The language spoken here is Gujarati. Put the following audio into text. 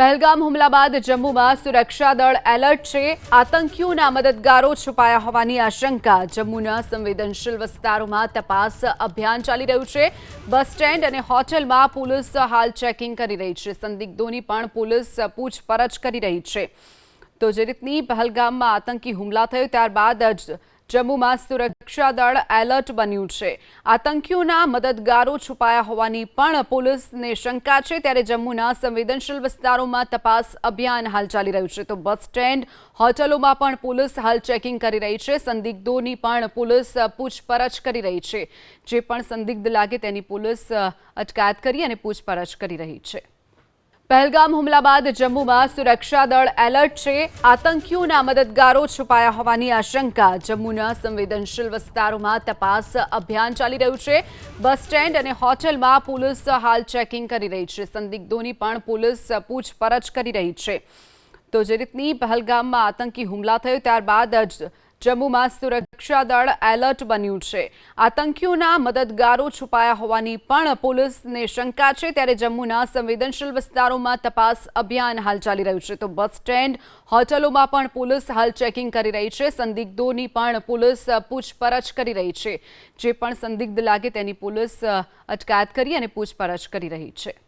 પહેલગામ હુમલા બાદ જમ્મુમાં સુરક્ષા દળ એલર્ટ છે। આતંકીઓના મદદગારો છુપાયા હોવાની આશંકા। જમ્મુના સંવેદનશીલ વિસ્તારોમાં તપાસ અભિયાન ચાલી રહ્યું છે। બસ સ્ટેન્ડ અને હોટેલમાં પોલીસ હાલ ચેકિંગ કરી રહી છે। સંદિગ્ધોની પણ પોલીસ પૂછપરછ કરી રહી છે। તો જે રીતની પહેલગામમાં આતંકી હુમલા થયો ત્યારબાદ જમ્મુમાં સુરક્ષા દળ એલર્ટ બન્યું છે। આતંકીઓના મદદગારો છુપાયા હોવાની પણ પોલીસને શંકા છે। ત્યારે જમ્મુના સંવેદનશીલ વિસ્તારોમાં તપાસ અભિયાન હાલ ચાલી રહ્યું છે। તો બસ સ્ટેન્ડ હોટલોમાં પણ પોલીસ હાલ ચેકિંગ કરી રહી છે। સંદિગ્ધોની પણ પોલીસ પૂછપરછ કરી રહી છે। જે પણ સંદિગ્ધ લાગે તેની પોલીસ અટકાયત કરી અને પૂછપરછ કરી રહી છે। પહેલગામ હુમલા બાદ જમ્મુમાં સુરક્ષા દળ એલર્ટ છે। આતંકીઓના મદદગારો છુપાયા હોવાની આશંકા। જમ્મુના સંવેદનશીલ વિસ્તારોમાં તપાસ અભિયાન ચાલી રહ્યું છે। બસ સ્ટેન્ડ અને હોટેલમાં પોલીસ હાલ ચેકિંગ કરી રહી છે। સંદિગ્ધોની પણ પોલીસ પૂછપરછ કરી રહી છે। તો જે રીતની પહેલગામમાં આતંકી હુમલા થયો ત્યારબાદ જમ્મુમાં સુરક્ષા દળ એલર્ટ બન્યું છે। આતંકીઓના મદદગારો છુપાયા હોવાની પણ પોલીસને શંકા છે। ત્યારે જમ્મુના સંવેદનશીલ વિસ્તારોમાં તપાસ અભિયાન હાલ ચાલી રહ્યું છે। તો બસ સ્ટેન્ડ હોટલોમાં પણ પોલીસ હાલ ચેકિંગ કરી રહી છે। સંદિગ્ધોની પણ પોલીસ પૂછપરછ કરી રહી છે। જે પણ સંદિગ્ધ લાગે તેની પોલીસ અટકાયત કરી અને પૂછપરછ કરી રહી છે।